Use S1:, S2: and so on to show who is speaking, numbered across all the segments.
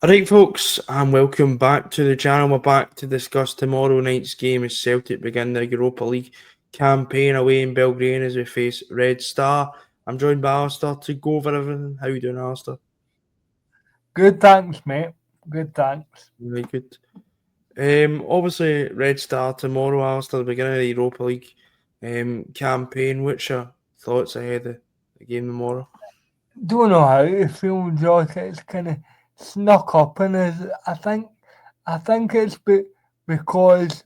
S1: Alright folks, and welcome back to the channel. We're back to discuss tomorrow night's game as Celtic begin their Europa League campaign away in Belgrade as we face Red Star. I'm joined by Alistair to go over everything. How you doing, Alistair?
S2: Good, thanks, mate. Good, thanks.
S1: Really good. Obviously Red Star tomorrow, Alistair, the beginning of the Europa League campaign. What's your thoughts ahead of the game tomorrow?
S2: Don't know how to feel, Josh. It's kind of snuck up on us. I think it's because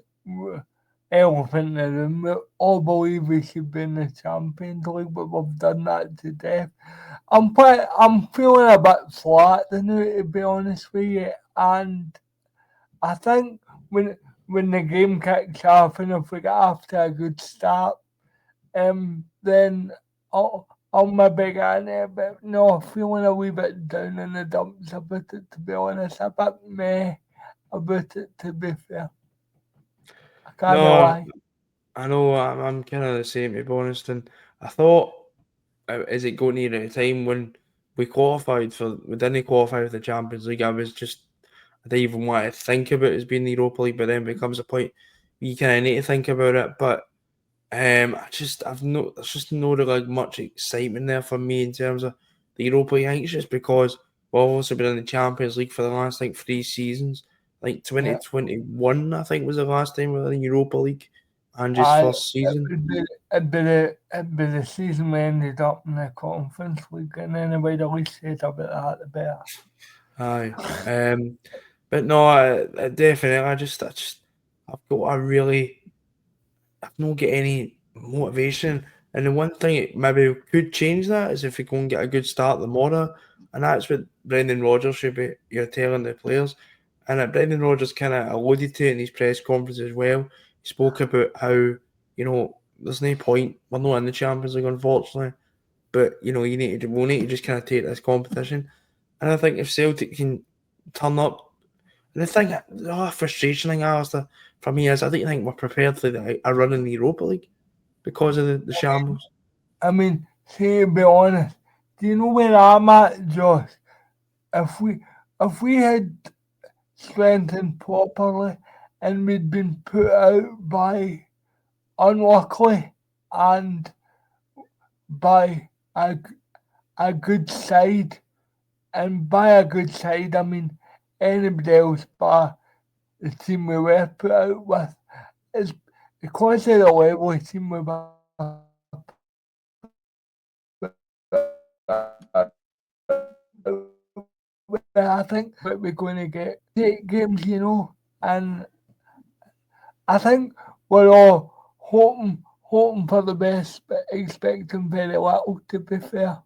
S2: elephant in the room. We all believe we should be in the Champions League, but we've done that to death. I'm feeling a bit flat now, to be honest with you, and I think when the game kicks off and if we get off to a good start, then I'll maybe get in there, but no, feeling a wee bit down in the dumps about it, to be honest, a bit meh about it, to be fair. I can't
S1: No,
S2: lie.
S1: I know I'm kind of the same, to be honest, and I thought, is it going near a time when we didn't qualify for the Champions League? I didn't even want to think about it as being the Europa League, but then becomes a point you kind of need to think about it. But there's just no really much excitement there for me in terms of the Europa League. I think it's just because we've also been in the Champions League for the last like 3 seasons. Like
S2: Yeah,
S1: 2021, I think was the last time we were in the Europa League, Andrew's
S2: I
S1: first season.
S2: it'd be the season we ended up in the Conference League, and anyway, the least said about that, the better.
S1: Aye. But no, I definitely, I've got a really, I've not get any motivation. And the one thing that maybe could change that is if we go and get a good start tomorrow. And that's what Brendan Rodgers should be, you're telling the players. And Brendan Rodgers kind of alluded to it in his press conference as well. He spoke about how, there's no point. We're not in the Champions League, unfortunately. But, we'll need to just kind of take this competition. And I think if Celtic can turn up, the thing, the frustration thing, Alistair, for me is I don't think we're prepared for a run in the Europa League because of the shambles.
S2: I mean, see, to be honest, do you know where I'm at, Josh? If we if we had strengthened properly and we'd been put out by unluckily and by a good side, and by a good side I mean anybody else but the team we were put out with, is because of the level of team we were I think that we're going to get 8 games, and I think we're all hoping for the best, but expecting very little. To be fair,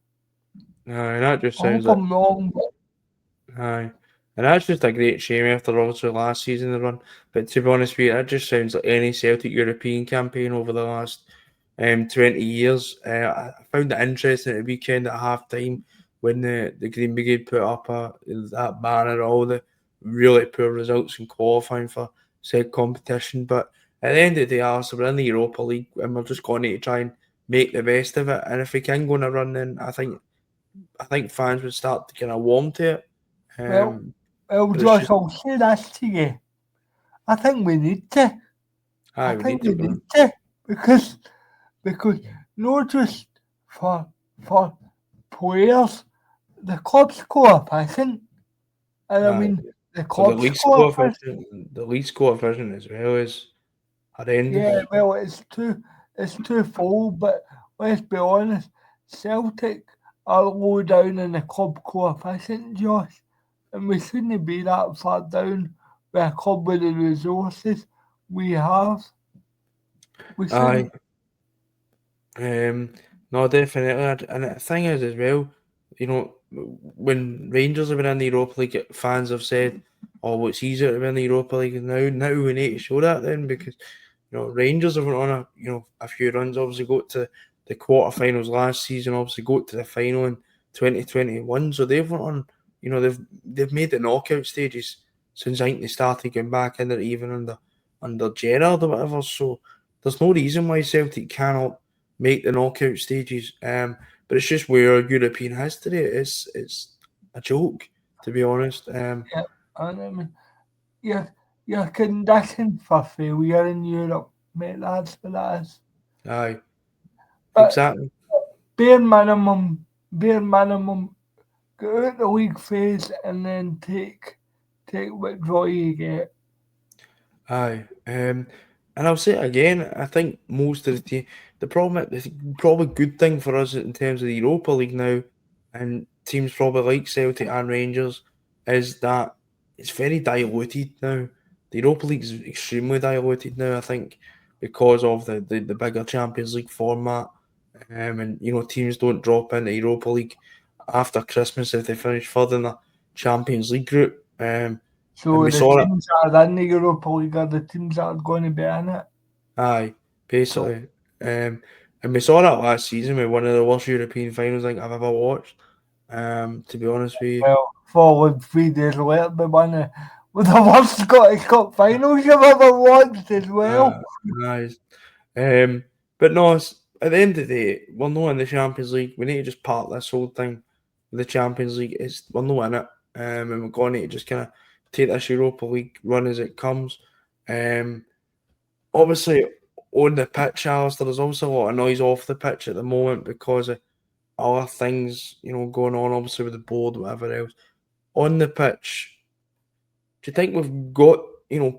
S1: Aye, that just
S2: I
S1: sounds
S2: hope
S1: like
S2: I'm wrong, but
S1: aye. And that's just a great shame after obviously last season the run. But to be honest with you, that just sounds like any Celtic European campaign over the last 20 years. I found it interesting at the weekend at half time when the Green Brigade put up that banner, all the really poor results in qualifying for said competition. But at the end of the day, Alistair, we're in the Europa League and we're just going to try and make the best of it. And if we can go on a run, then I think fans would start to kind of warm to it.
S2: well,
S1: Um,
S2: well,
S1: but it's
S2: Josh,
S1: just,
S2: I'll say this to you. I think we need to. I
S1: aye, we
S2: think
S1: need to
S2: we need
S1: run.
S2: to because because not just for for players, the club's coefficient, and I
S1: Aye.
S2: mean the
S1: But the
S2: club's
S1: least
S2: coefficient.
S1: coefficient, the least coefficient as well is
S2: Yeah,
S1: horrendous.
S2: well, it's too full, but let's be honest, Celtic are low down in the club coefficient, Josh, and we shouldn't be that far down with a club with the resources we have. We
S1: Aye.
S2: shouldn't.
S1: Um, no, definitely. And the thing is as well, when Rangers have been in the Europa League, fans have said, "Oh, well, it's easier to win the Europa League now." We need to show that then because Rangers have went on a few runs. Obviously, got to the quarterfinals last season. Obviously, got to the final in 2021. So they've went on. They've made the knockout stages since I think they started going back in there, even under Gerrard or whatever. So there's no reason why Celtic cannot make the knockout stages. But it's just where European history is. It's a joke. to be honest.
S2: Yeah, and I mean, you're, you're conditioned for failure in Europe, mate, that's what that is.
S1: Aye,
S2: But
S1: exactly.
S2: bare minimum, go out the league phase and then take what draw you get.
S1: Aye, and I'll say it again. I think most of the team, the probably good thing for us in terms of the Europa League now, and teams probably like Celtic and Rangers, is that it's very diluted now. The Europa League is extremely diluted now. I think because of the bigger Champions League format, and teams don't drop into Europa League after Christmas if they finish third in the Champions League group. And
S2: So
S1: we
S2: the
S1: saw it.
S2: teams that are in the Europa League are the teams that are going to be in it.
S1: Aye,
S2: So,
S1: basically. And we saw that last season with one of the worst European finals I think I've ever watched. To be honest with you.
S2: well, followed 3 days later by one of with the worst Scottish Cup finals you've ever watched as well.
S1: Uh, nice. But no, at the end of the day, we're not in the Champions League. We need to just part this whole thing with the Champions League. We're not in it. And we're going to just kind of take this Europa League run as it comes. Um, Obviously, on the pitch, Alistair, there's also a lot of noise off the pitch at the moment because of other things, going on, obviously with the board, whatever else. On the pitch, do you think we've got,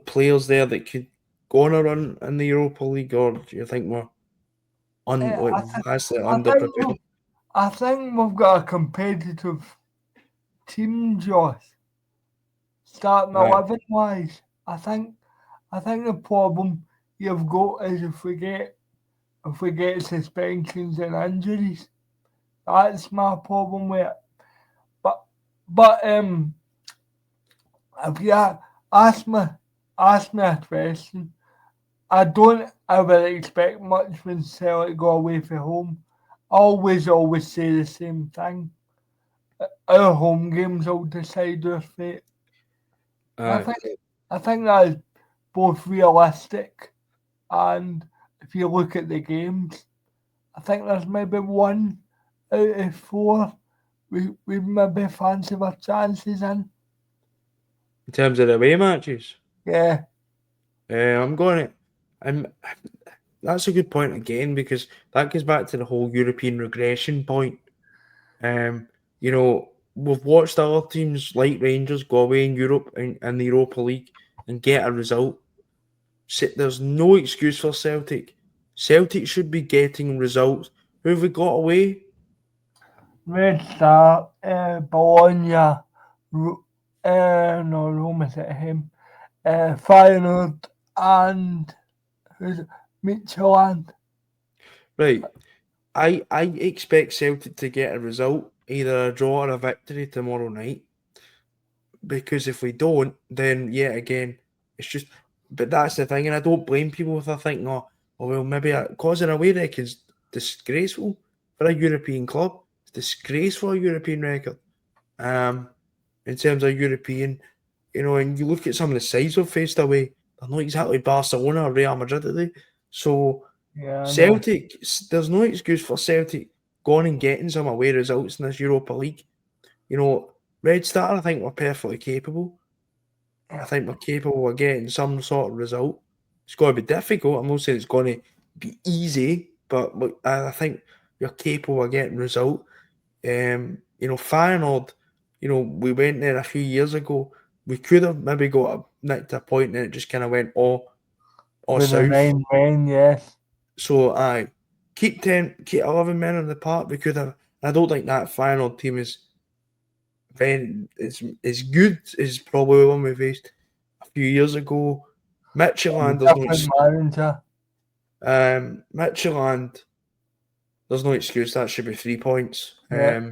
S1: players there that could go on a run in the Europa League, or do you think we're like
S2: I,
S1: vastly
S2: I think
S1: underprepared?
S2: I think we've got a competitive team, Josh. Starting
S1: Aye,
S2: 11 wise, I think the problem you've got is if we get suspensions and injuries, that's my problem with it. But but if you ask me a question, I don't ever expect much when Celtic go away from home. I always say the same thing. Our home games will decide our fate. I
S1: aye.
S2: think I think that is both realistic and if you look at the games, I think there's maybe one out of four we maybe fancy our chances in.
S1: In terms of the away matches,
S2: Yeah,
S1: I'm going to, and that's a good point again because that goes back to the whole European regression point. Um, we've watched other teams like Rangers go away in Europe in the Europa League and get a result. There's no excuse for Celtic. Celtic should be getting results. Who have we got away?
S2: Red Star, Bologna, no Roma's at him, Feyenoord and who's it? Midtjylland.
S1: Right. I expect Celtic to get a result, either a draw or a victory tomorrow night. Because if we don't, then yet again, it's just. But that's the thing, and I don't blame people if they think, oh well, maybe causing away record's disgraceful for a European club. It's disgraceful a European record. Um, in terms of European, and you look at some of the sides we've faced away, they're not exactly Barcelona or Real Madrid, are they? So
S2: Yeah, I know.
S1: Celtic, there's no excuse for Celtic going and getting some away results in this Europa League. Red Star, I think we're perfectly capable. I
S2: Yeah.
S1: think we're capable of getting some sort of result. It's going to be difficult. I'm not saying it's going to be easy, but look, I think we're capable of getting result. Feyenoord, we went there a few years ago. We could have maybe got nicked a point and it just kind of went all
S2: With the
S1: south.
S2: 9 men, yes.
S1: So I keep 11 men in the park. We could have. I don't think that Feyenoord team is very as good as probably the one we faced a few years ago. Midtjylland, there's no
S2: Different manager.
S1: Midtjylland, there's no excuse. That should be 3 points.
S2: Yeah.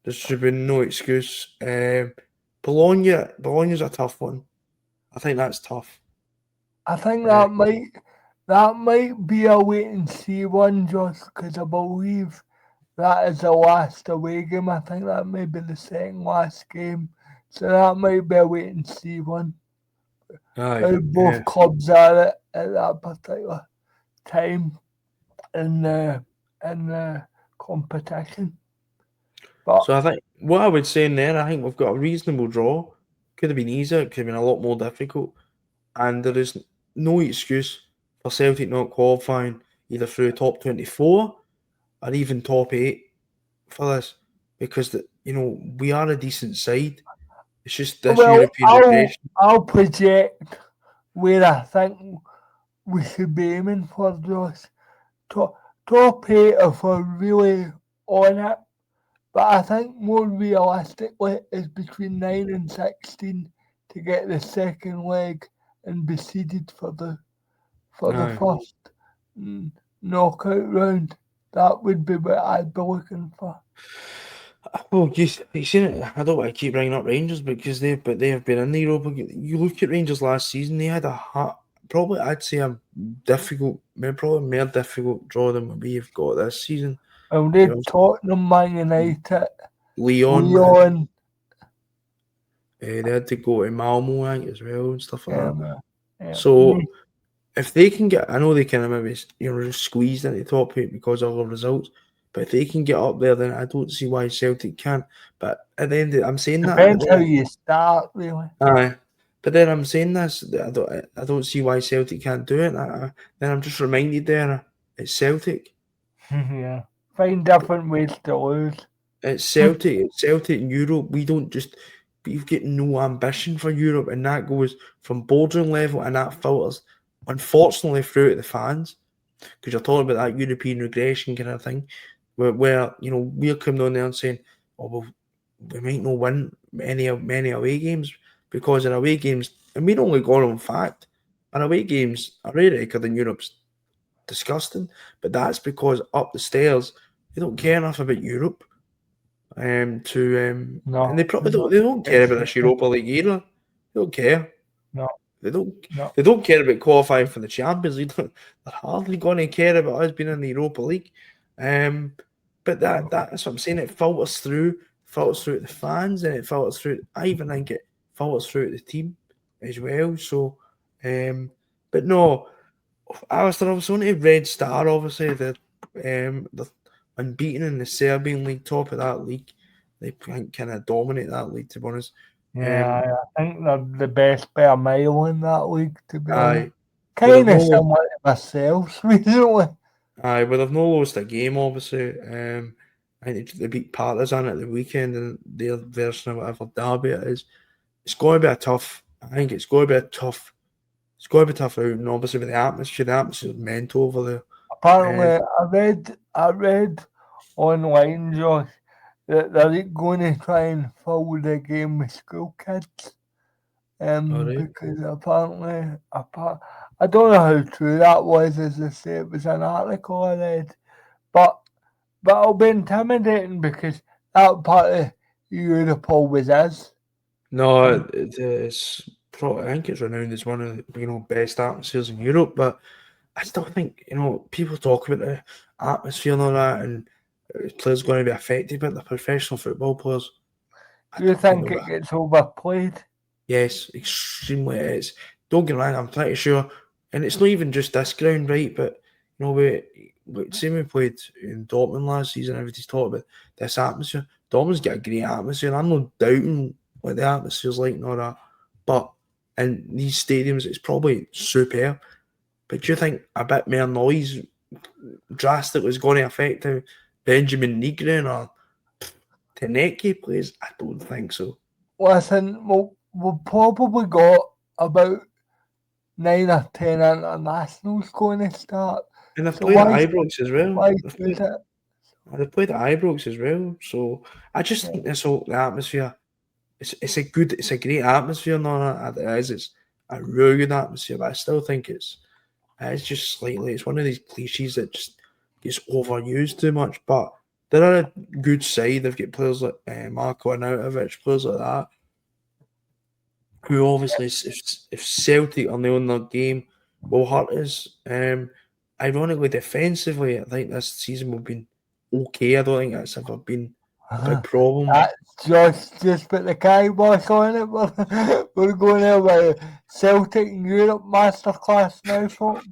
S1: There should be no excuse. Bologna's a tough one. I think that's tough.
S2: I think
S1: Uh,
S2: that might be a wait and see one, just because I believe that is the last away game. I think that may be the second last game. So that might be a wait and see one.
S1: aye,
S2: How both clubs are at that particular time in the competition. But
S1: So I think what I would say in there, I think we've got a reasonable draw. Could have been easier, could have been a lot more difficult. And there is no excuse for Celtic not qualifying either through top 24 or even top 8 for this, because we are a decent side. It's just this
S2: well,
S1: European regression.
S2: I'll project where I think we should be aiming for, Josh. Top 8 if we're really on it. But I think more realistically is between 9 and 16 to get the second leg and be seeded for the
S1: Aye.
S2: first knockout round. That would be what I'd be looking for.
S1: Well, you seen it. I don't want to keep bringing up Rangers because they have been in the Europa. You look at Rangers last season; they had probably I'd say a difficult, maybe probably more difficult draw than what we've got this season.
S2: Well,
S1: You
S2: they
S1: know,
S2: Tottenham, Man United,
S1: Leon had
S2: Leon,
S1: they had to go to Malmo, I think, as well and stuff like that.
S2: um,
S1: So if they can get, I know they kind of maybe just squeezed into the top 8 because of the results. But if they can get up there, then I don't see why Celtic can't. But at the end, I'm saying that. But
S2: depends how
S1: then,
S2: you start, really.
S1: aye. But then I'm saying this. That I don't see why Celtic can't do it. Then I'm just reminded there. It's Celtic.
S2: Yeah. Find different ways to lose.
S1: It's Celtic. It's Celtic in Europe. We've got no ambition for Europe, and that goes from boardroom level, and that filters, unfortunately, through to the fans. Because you're talking about that European regression kind of thing, where we're coming on there and saying, "Oh well, we might not win many away games because in away games, and we're only going on fact, our away games, our away record in Europe's disgusting, but that's because up the stairs they don't care enough about Europe, and they
S2: No,
S1: probably
S2: no,
S1: don't. They don't care
S2: it's
S1: about this Europa League either. They don't care.
S2: no,
S1: They don't.
S2: no.
S1: They don't care about qualifying for the Champions League. They're hardly going to care about us being in the Europa League. Um, but that's what I'm saying. It filters through the fans, and it filters through. I even think it filters through the team as well. So, but no, Alistair, I was on to Red Star. Obviously, they're unbeaten in the Serbian league, top of that league. They kind of dominate that league, to be honest.
S2: Yeah, I think they're the best by a mile in that league, to be honest.
S1: Aye, but they've
S2: Kind of
S1: no
S2: similar to myself, recently.
S1: Aye, but they've not lost a game, obviously. I think they beat Partizan at the weekend and their version of whatever derby it is. It's going to be a tough. I think it's going to be a tough. It's going to be tough out, and obviously with the atmosphere is mental over there.
S2: Apparently, I read online, Josh, that they're going to try and fill the game with school kids.
S1: All right.
S2: Because apparently, I don't know how true that was. As I say, it was an article I read, but it'll be intimidating because that part of Europe always is.
S1: No, it's probably. I think it's renowned as one of the best atmospheres in Europe. But I still think people talk about the atmosphere and all that, and players going to be affected, but the professional football players. I
S2: Do you
S1: don't think
S2: think
S1: they'll
S2: it
S1: be.
S2: gets overplayed?
S1: Yes, extremely it is. Don't get me wrong, I'm pretty sure, and it's not even just this ground, right? But same we played in Dortmund last season. Everybody's talking about this atmosphere. Dortmund's got a great atmosphere. I'm not doubting what the atmosphere's like and all that, but in these stadiums, it's probably superb. But do you think a bit more noise drastically is going to affect how Benjamin Nigren or Teneki plays? I don't think so.
S2: Listen, we've probably got about 9 or 10 internationals going to start.
S1: And they've
S2: So
S1: played at Ibrox as well.
S2: why should it?
S1: They've played at Ibrox as well. So I just think the atmosphere. It's a great atmosphere. No, it is. It's a really good atmosphere, but I still think it's just slightly. It's one of these cliches that just gets overused too much. But they're a good side. They've got players like Marko Arnautovic, players like that, who obviously, if Celtic are on their game, will hurt us. Ironically, defensively, I think this season we've been okay. I don't think that's ever been a big problem.
S2: That's just put the kibosh on it. We're going to have a Celtic and Europe masterclass now, folks.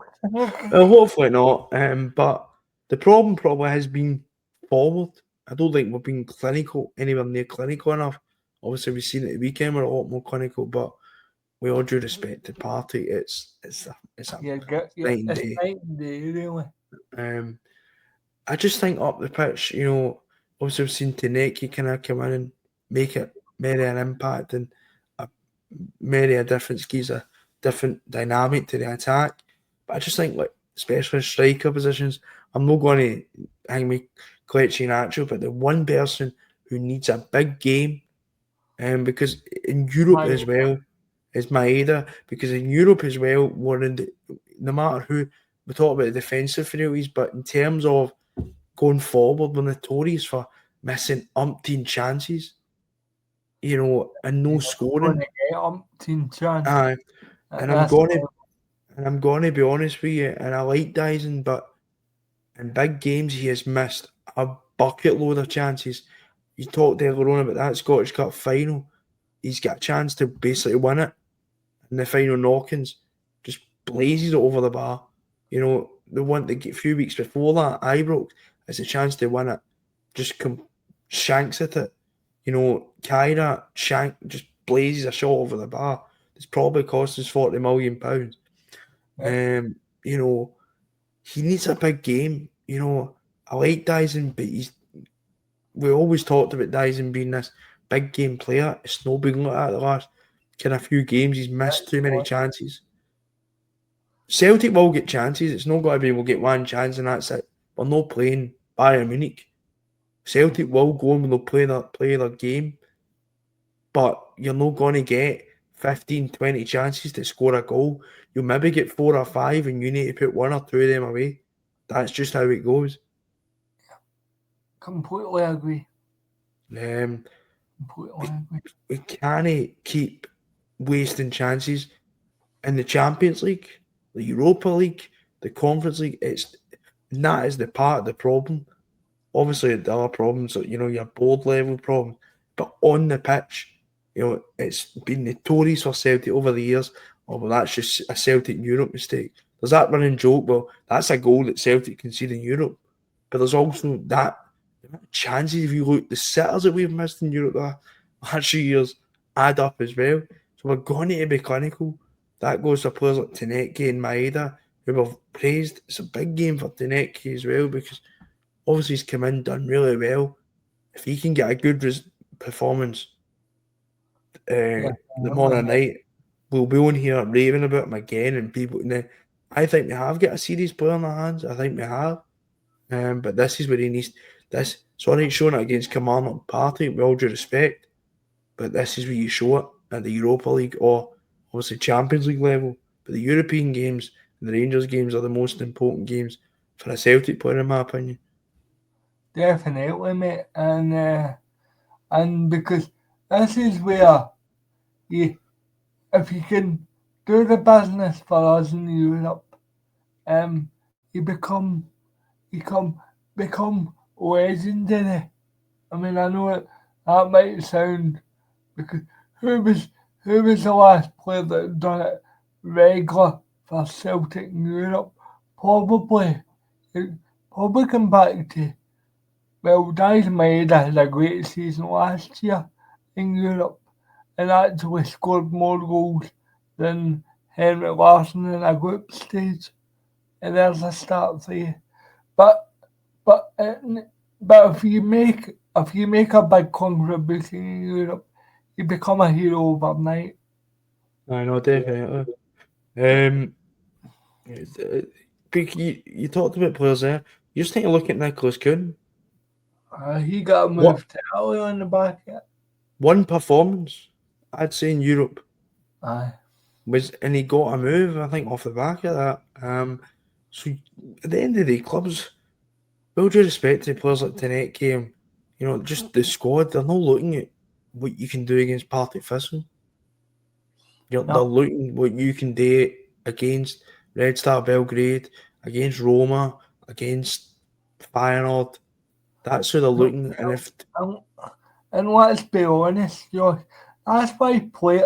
S1: Hopefully not. But the problem probably has been forward. I don't think we're being clinical, anywhere near clinical enough. Obviously, we've seen it the weekend, we're a lot more clinical, but with all due respect to Party, it's a night and
S2: It's
S1: day.
S2: night and day, really.
S1: Um, I just think up the pitch, obviously we've seen Taneki kind of come in and make it merry an impact and a merry a difference, gives a different dynamic to the attack. But I just think, like, especially striker positions, I'm not going to hang me Kelechi Nacho, but the one person who needs a big game, because in Europe
S2: My
S1: as well, is Maeda, because in Europe as well, no matter who, we talk about the defensive frailties, but in terms of going forward, we're notorious for missing umpteen chances, and no
S2: going
S1: scoring.
S2: to get umpteen chance.
S1: Uh, and I'm
S2: That's
S1: gonna and I'm gonna be honest with you, and I like Dyson, but in big games he has missed a bucket load of chances. You talked earlier on about that Scottish Cup final. He's got a chance to basically win it in the final knockings, just blazes it over the bar. The one the few weeks before that, Ibrox has a chance to win it, just shanks at it. Kyra just blazes a shot over the bar. It's probably cost us £40 million.
S2: it.
S1: Um, you know, he needs a big game. I like Dyson, but we always talked about Dyson being this big game player. It's not been like that the last kind of few games. He's missed too many chances. Celtic will get chances. It's not going to be we'll get one chance and that's it. We're not playing Bayern Munich. Celtic will go and they'll play their game, but you're not going to get 15, 20 chances to score a goal. You'll maybe get 4 or 5 and you need to put 1 or 2 of them away. That's just how it goes.
S2: Completely agree.
S1: Um,
S2: Completely
S1: we,
S2: agree.
S1: we can't keep wasting chances in the Champions League, the Europa League, the Conference League. That is the part of the problem. Obviously, there are problems, your board level problems, but on the pitch, it's been notorious for Celtic over the years. Oh, well, that's just a Celtic Europe mistake. There's that running joke. Well, that's a goal that Celtic conceded in Europe, but there's also that chances. If you look, the sitters that we've missed in Europe the last few years add up as well. So we're going to be clinical. That goes to players like Taneki and Maeda, who we've praised. It's a big game for Taneki as well because obviously he's come in, done really well. If he can get a good performance
S2: Yeah,
S1: the
S2: definitely,
S1: morning
S2: mate.
S1: night, we'll be on here raving about him again. And people, I think we have got a serious player in our hands. I think we have. But this is where he needs this. Sorry, it's showing it against Kilmarnock Party, with all due respect. But this is where you show it at the Europa League or obviously Champions League level. But the European games and the Rangers games are the most important games for a Celtic player, in my opinion.
S2: Definitely, mate. And because this is where you, if you can do the business for us in Europe, um, you become legendary. I mean, I know that might sound because who was who was the last player that done it regular for Celtic in Europe? Probably it probably come back to Dice Maeda had a great season last year in Europe and actually scored more goals than Henrik Larsson in a group stage. And there's a start for you. But but uh, but if you make a big contribution in Europe, you become a hero overnight.
S1: I know, definitely. Um, you talked about players there. You just take a look at Nicholas Kuhn.
S2: He got
S1: What
S2: moved to Italy on the back end.
S1: one performance I'd say in Europe
S2: Aye.
S1: and he got a move. I think off the back of that. So at the end of the day, clubs, with all due respect to players like Taneki, just the squad, they're not looking at what you can do against Partick Thistle. They're
S2: No,
S1: looking what you can do against Red Star Belgrade, against Roma, against Feyenoord. That's who they're
S2: no,
S1: looking. And if
S2: no. And let's be honest, Josh, that's why play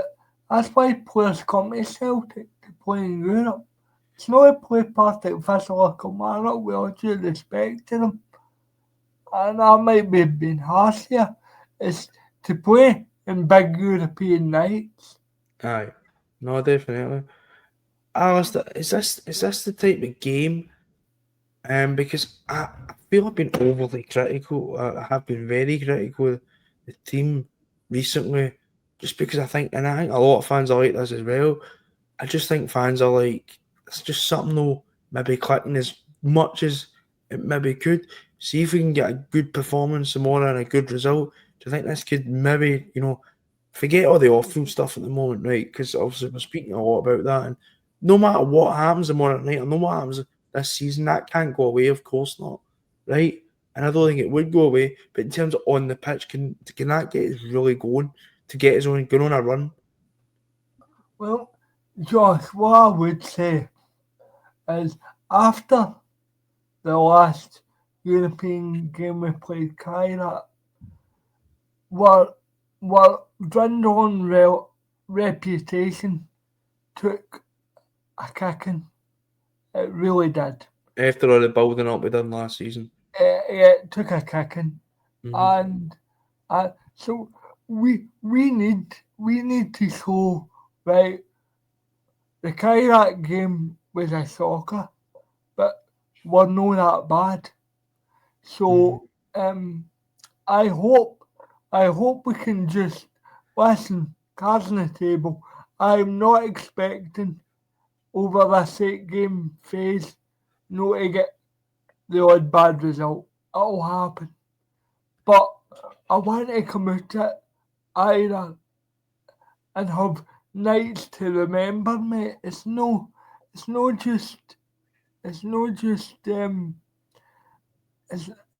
S2: that's why players come to Celtic to play in Europe. It's not to play Partick Thistle or Kilmarnock with all due respect to them. and I might be being harsh here, is to play in big European nights.
S1: Aye, no, definitely. Alistair, is this the type of game? Because I feel I've been overly critical. I have been very critical of the team recently, just because and I think a lot of fans are like this as well. I just think fans are like, it's just something though, maybe clicking as much as it maybe could. See if we can get a good performance tomorrow and a good result. Do you think this could maybe, forget all the off-field stuff at the moment, right? Because obviously we're speaking a lot about that, and no matter what happens tomorrow night, or no matter what happens this season, that can't go away. Of course not, right? And I don't think it would go away. But in terms of on the pitch, can that get us really going to get us going on a run?
S2: Well, Josh, what I would say is after the last European game we played, Kyra, our, our dwindling reputation took a kicking. It really did.
S1: After all the building up we done last season.
S2: It took a kicking,
S1: Hmm.
S2: and so we need to show, right. The Kyrat game was a shocker, but we're not that bad.
S1: Hmm.
S2: So I hope we can just listen. Cards on the table. I'm not expecting over this 8 game phase not to get the odd bad result. It'll happen. But I want to come out it either and have nights to remember, mate. It's not just it's not just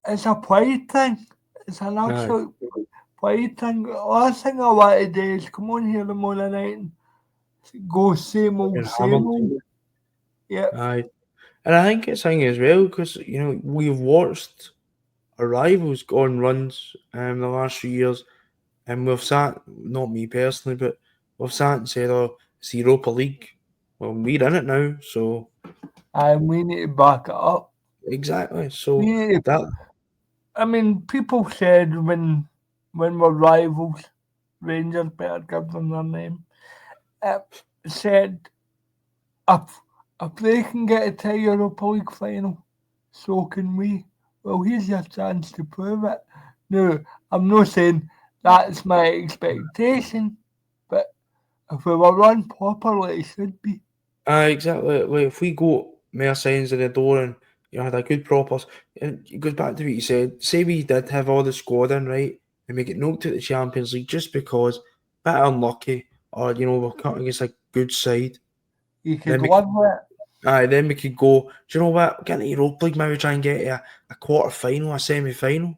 S2: it's a pride thing. It's an
S1: Aye.
S2: absolute pride thing. Last thing I want to do is come on here tomorrow night and go
S1: Fucking
S2: same
S1: hammered.
S2: old. Yeah,
S1: Aye. And I think it's thing as well because we've watched our rivals go on runs the last few years, and we've sat, not me personally, but we've sat and said, "Oh, it's the Europa League." Well, we're in it now, so
S2: and we need to back it up.
S1: exactly.
S2: We
S1: So
S2: need to,
S1: that
S2: I mean, people said when we're rivals, Rangers better give them their name. Uh, said if if they can get to a Europa League final, so can we. Well, here's your chance to prove it. No, I'm not saying that's my expectation, but if we were run properly, it should be.
S1: exactly. Like if we got more signs in the door and had a good proper, and it goes back to what you said. Say we did have all the squad in right, and we get knocked out the Champions League just because bit unlucky, or we're cutting against a good side.
S2: You could
S1: Then we
S2: live with it.
S1: then we could go. Do you know what? Get into Europa League, maybe try and get a quarter final, a semi final.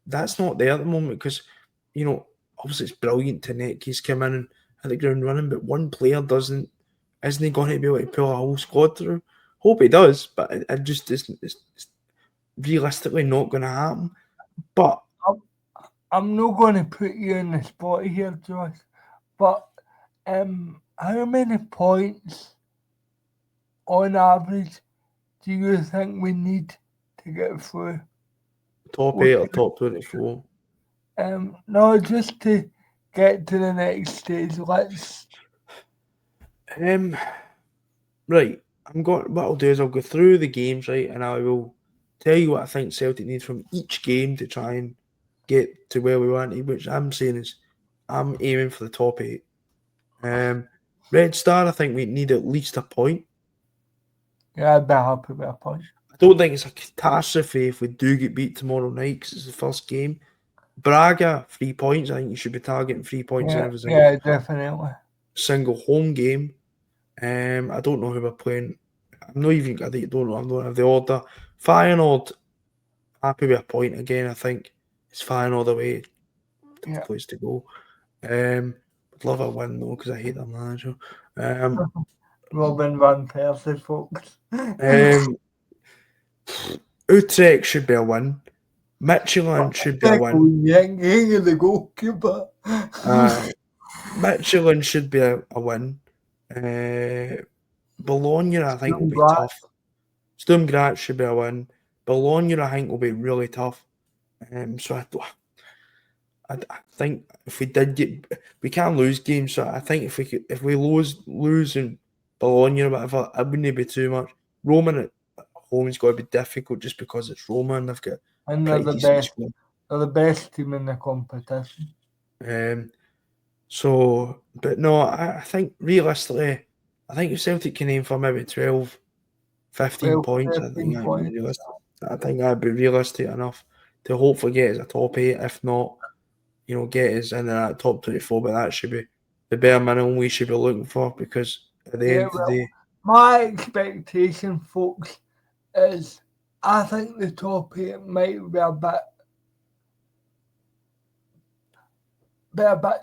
S1: That's not there at the moment because obviously it's brilliant to Netke's come in and hit the ground running, but one player isn't he going to be able to pull a whole squad through? Hope he does, but it just isn't. It's realistically not going to happen. But
S2: I'm, I'm not going to put you in the spot here, Josh, but how many points on average do you think we need to get through?
S1: top
S2: What
S1: eight or top 24.
S2: No, just to get to the next stage. Let's.
S1: Um, right. What I'll do is I'll go through the games, right, and I will tell you what I think Celtic need from each game to try and get to where we want to. Which I'm saying is, I'm aiming for the top eight. Um, Red Star, I think we need at least a point.
S2: Yeah, I'd be happy with a point.
S1: I don't think it's a catastrophe if we do get beat tomorrow night because it's the first game. Braga, 3 points. I think you should be targeting 3 points in
S2: Yeah,
S1: every
S2: yeah, definitely.
S1: single home game. I don't know who we're playing. I'm not even. I don't know. I don't have the order. Feyenoord, happy with a point again. I think it's Feyenoord away. Tough
S2: Yeah.
S1: place to go. Would love a win though because I hate their manager. Um,
S2: Robin Van Persie, folks.
S1: um, Utrecht should be a win. Michelin should be a win.
S2: Yang of the goalkeeper.
S1: Michelin should be a win. Uh, Bologna, I think, will
S2: Young
S1: be
S2: Black.
S1: tough. Sturm Graz should be a win. Bologna, I think, will be really tough. So I think if we did we can't lose games. So I think if we lose in Bologna or whatever, it wouldn't be too much. Roma at home's got to be difficult just because it's Roma and they've got a
S2: and
S1: pretty decent squad.
S2: they're the best team in the competition.
S1: So, but no, I think realistically, I think if Celtic can aim for maybe 12, 15
S2: 12,
S1: points, I think
S2: 13
S1: that'd be
S2: points.
S1: realistic. I think that'd be realistic enough to hopefully get us a top 8, if not, get us in that top 24. But that should be the bare minimum we should be looking for because at the
S2: Yeah,
S1: end of the
S2: well,
S1: day,
S2: my expectation, folks, is I think the top 8 might be a bit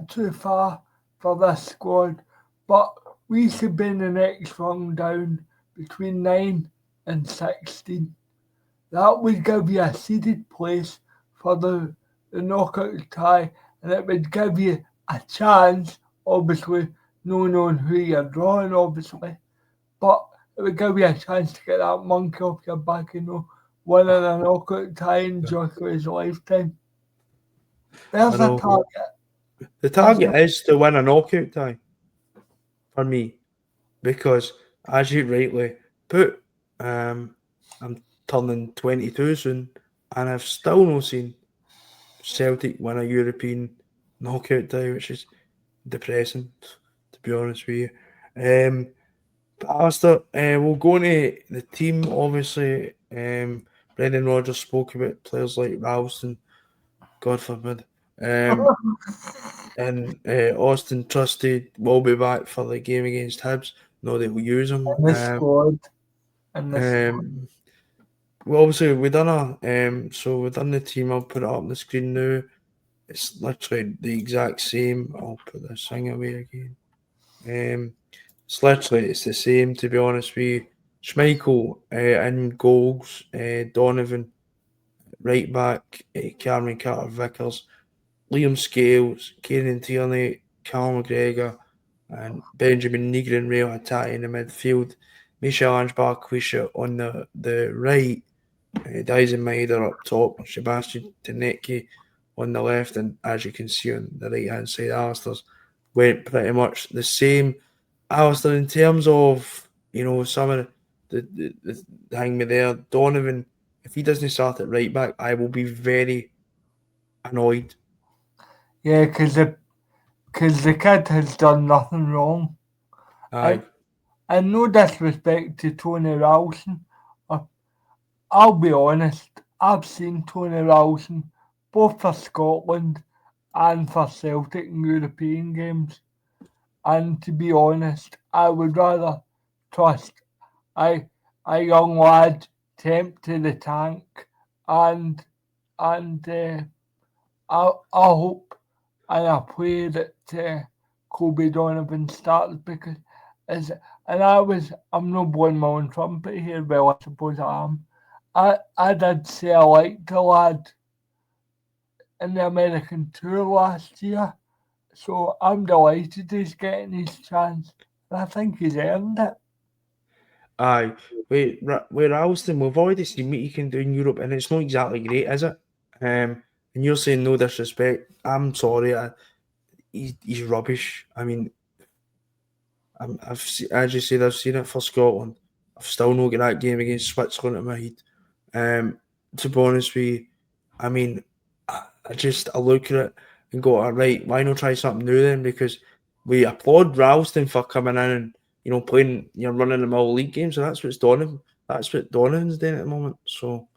S2: too far for this squad, but we should be in the next rung down between 9 and 16. That would give you a seeded place for the knockout tie, and it would give you a chance, obviously, no knowing who you're drawing, obviously, but it would give you a chance to get that monkey off your back, winning a knockout tie in Jocko's lifetime.
S1: I
S2: There's a
S1: know
S2: target.
S1: the
S2: There's a
S1: target is to win a knockout tie for me because, as you rightly put, I'm turning 22 soon, and I've still not seen Celtic win a European knockout tie, which is depressing, to be honest with you. But Alistair, we'll go into the team. Obviously, Brendan Rodgers spoke about players like Ralston, God forbid, and Austin Trusty will be back for the game against Hibs. No, they will use him.
S2: in the squad. In the squad.
S1: Well, obviously we've done the team. I'll put it up on the screen now. It's literally the exact same. I'll put this thing away again. It's the same, to be honest with you. Schmeichel in goals, Donovan right back, Cameron Carter Vickers, Liam Scales, Kieran Tierney, Callum McGregor, and Benjamin Negrin Rail attacking in the midfield. Michel-Ange Barquisha on the right, Dyson Maider up top, Sebastian Tanecki on the left, and as you can see on the right hand side, Alistair's went pretty much the same. Alistair, in terms of some of the hang me there, Donovan, if he doesn't start at right back, I will be very annoyed.
S2: Yeah, because the kid has done nothing wrong.
S1: Aye,
S2: And no disrespect to Tony Ralston, I'll be honest, I've seen Tony Ralston both for Scotland and for Celtic in European games. And to be honest, I would rather trust a, a young lad tempt to the tank and I hope and I pray that Kobe Donovan starts because as I'm not blowing my own trumpet here, well I suppose I am. I did say I liked the lad in the American tour last year. So I'm delighted he's getting his chance. And I think he's earned it.
S1: aye. Wait, Alston, we've already seen what he can do in Europe, and it's not exactly great, is it? And you're saying no disrespect. I'm sorry, he's rubbish. I mean, as you said, I've seen it for Scotland. I've still not got that game against Switzerland in my head. To be honest with you, I mean, I look at it and go, all right, why not try something new then? Because we applaud Ralston for coming in and playing, running the mill league games. So that's what Donovan's doing at the moment. So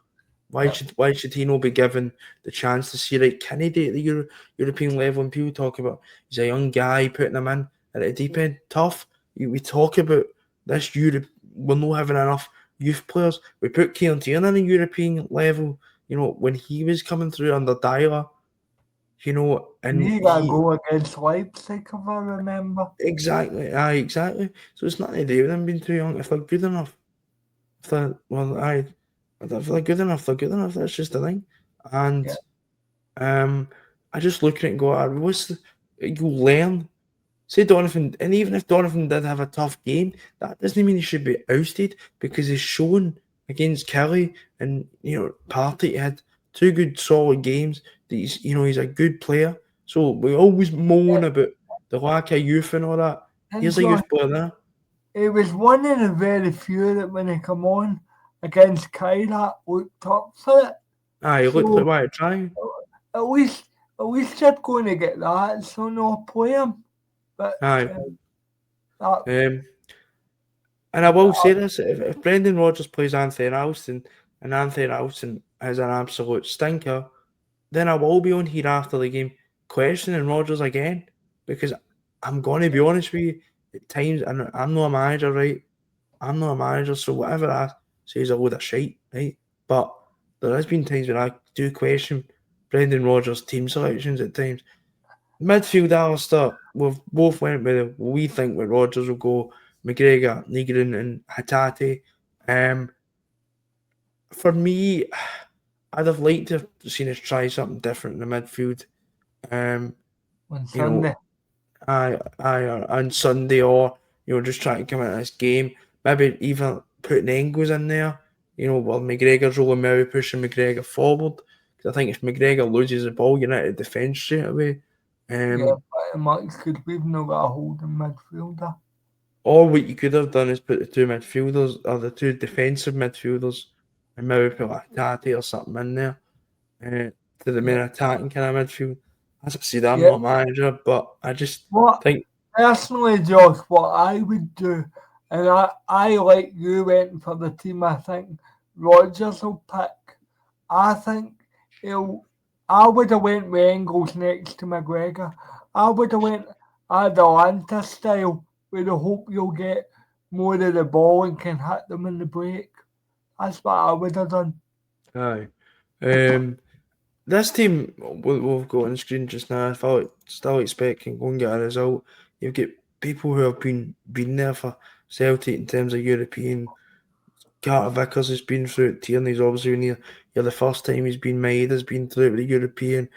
S2: Yep.
S1: why should he not be given the chance to see, right, can he do it at the European level? And people talk about he's a young guy putting him in at the deep end. Tough. We talk about this Europe. We're not having enough youth players. We put Kieran Tierney on a European level. When he was coming through under Dyler. And
S2: He got a goal against Leipzig, if I remember.
S1: exactly, exactly. So it's nothing to do with them being too young. If they're good enough, if they're good enough, they're good enough. That's just the thing. And
S2: Yeah.
S1: I just look at it and go, you learn. Say Donovan, and even if Donovan did have a tough game, that doesn't mean he should be ousted because he's shown against Kelly and Partey he had two good solid games. That he's a good player. So we always moan about the lack of youth and all that.
S2: And
S1: Here's a
S2: Josh,
S1: youth player there.
S2: he was one of the very few that when he come on against Kyra looked up for it.
S1: Aye, he looked like
S2: So
S1: what trying.
S2: at least they're going to get that. So no play him. But
S1: Aye.
S2: that,
S1: And I will
S2: that
S1: say this: if Brendan Rodgers plays Anthony Ralston and Anthony Ralston is an absolute stinker, then I will be on here after the game questioning Rodgers again because I'm going to be honest with you. At times, and I'm not a manager, right? I'm not a manager, so whatever I say is a load of shite, right? But there has been times when I do question Brendan Rodgers' team selections at times. Midfield, Alistair, we've both went with it. We think with Rodgers will go McGregor, Negrin, and Hatate. Um, for me, I'd have liked to have seen us try something different in the midfield. Um,
S2: on
S1: you know,
S2: Sunday.
S1: on Sunday, or just trying to come into this game. Maybe even putting Engels in there. While McGregor's rolling, maybe pushing McGregor forward. Because I think if McGregor loses the ball, you're not at defence straight away.
S2: Yeah,
S1: Um,
S2: pretty much because we've not got a holding midfielder.
S1: or what you could have done is put the two midfielders or the two defensive midfielders, and maybe put like Tati or something in there uh, to the main
S2: Yeah,
S1: attacking kind of midfield. As I said, I'm
S2: yeah.
S1: not a manager, but I just
S2: What
S1: think
S2: personally, Josh, what I would do, and I like you went for the team. I think Rogers will pick. I think he'll. I would have went with Engels next to McGregor. I would have went Atalanta style with the hope you'll get more of the ball and can hit them in the break. That's what I would have done.
S1: aye. Um, this team we've got on the screen just now, I thought still expecting go and get a result. You've got people who have been there for Celtic in terms of European. Carter Vickers has been through it. Tierney's obviously been here. Yeah, the first time he's been made has been through it with the European.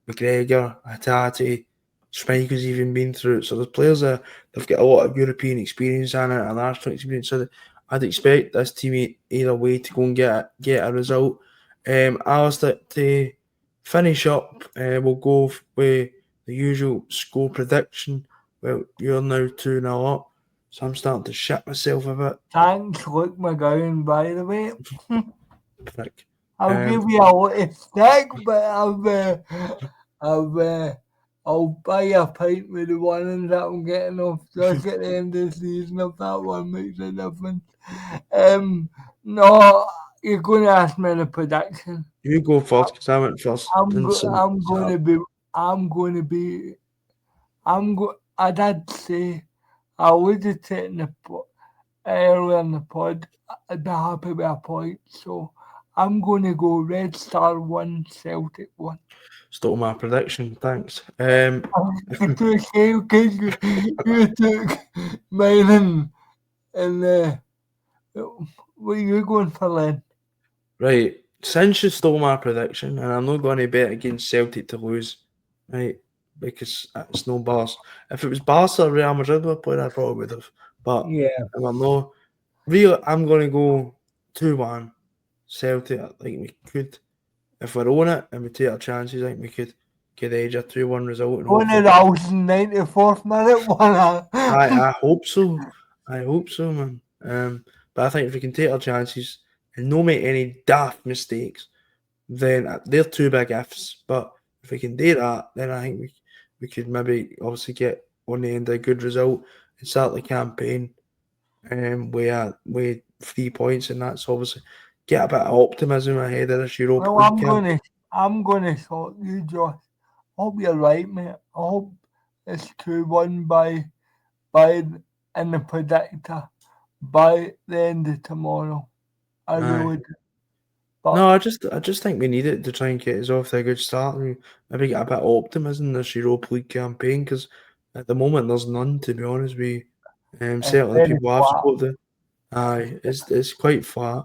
S1: McGregor, Hatate, Schmeichel's even been through it. So there's players that they've got a lot of European experience and international experience. So I'd expect this team either way to go and get a result. Alistair, to finish up, we'll go with the usual score prediction. Well, you're now 2-0 up, so I'm starting to shit myself a bit.
S2: Thanks, Luke McGowan, by the way.
S1: Prick.
S2: I'll
S1: Um,
S2: give you a little stick, but I'll buy a pint with the one that I'm getting off just at the end of the season if that one makes a difference. No, you're going to ask me the prediction.
S1: you go first because I went first. And so,
S2: I'm going to be, I'm going to be, I did say I would have taken the earlier in the pod. I'd be happy with a point, so I'm going to go Red Star 1, Celtic 1.
S1: stole my prediction. Thanks.
S2: It's okay because you took mine and what are you going for then?
S1: Right. Since you stole my prediction, and I'm not going to bet against Celtic to lose, right? Because it's no Barca. If it was Barca or Real Madrid were playing, I probably would have. But
S2: Yeah.
S1: if I'm not, really, I'm going to go 2-1 Celtic. I think we could, if we're on it and we take our chances, I think we could get edge a 2-1 result and
S2: One of
S1: hopefully.
S2: those 94th minute one.
S1: I hope so. I hope so, man. But I think if we can take our chances and not make any daft mistakes, then they're two big ifs. But if we can do that, then I think we could maybe obviously get on the end a good result and start the campaign with 3 points, and that's obviously get a bit of optimism ahead of this Europa
S2: Well,
S1: League camp.
S2: I'm gonna sort you, Josh. I hope you're right, mate. I hope it's 2-1 by in the predictor by the end of tomorrow. I
S1: Aye.
S2: really do. But
S1: No, I just think we need it to try and get us off to a good start and maybe get a bit of optimism in this Europa League campaign because at the moment there's none, to be honest with you.
S2: it's
S1: Certainly the
S2: very
S1: people I've
S2: flat.
S1: spoken to, aye, it's quite flat.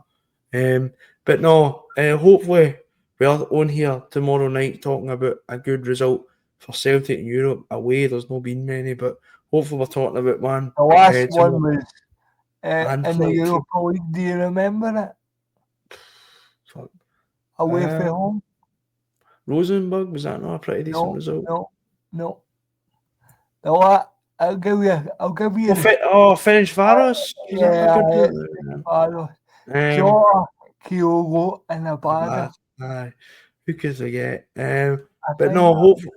S1: But no, hopefully we're on here tomorrow night talking about a good result for Celtic in Europe away. There's no been many, but hopefully we're talking about one
S2: The last
S1: tomorrow.
S2: one was in the
S1: Anfield.
S2: Europa League. Do you remember it?
S1: Fuck.
S2: Away from
S1: Uh,
S2: home.
S1: Rosenborg, was that not a pretty decent result?
S2: No. No, I'll give you
S1: Ferencváros, was that a
S2: yeah,
S1: good
S2: Varos.
S1: one?
S2: Jota, Kyogo and
S1: Lad,
S2: Abada.
S1: aye, who could forget?
S2: I
S1: But
S2: think
S1: no,
S2: that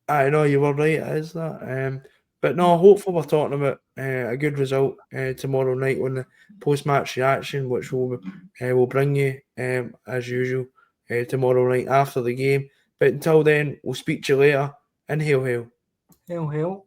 S1: I know you were right, it is that. But no, hopefully we're talking about a good result tomorrow night on the post-match reaction, which will bring you as usual tomorrow night after the game. But until then, we'll speak to you later. And hail, hail.
S2: he'll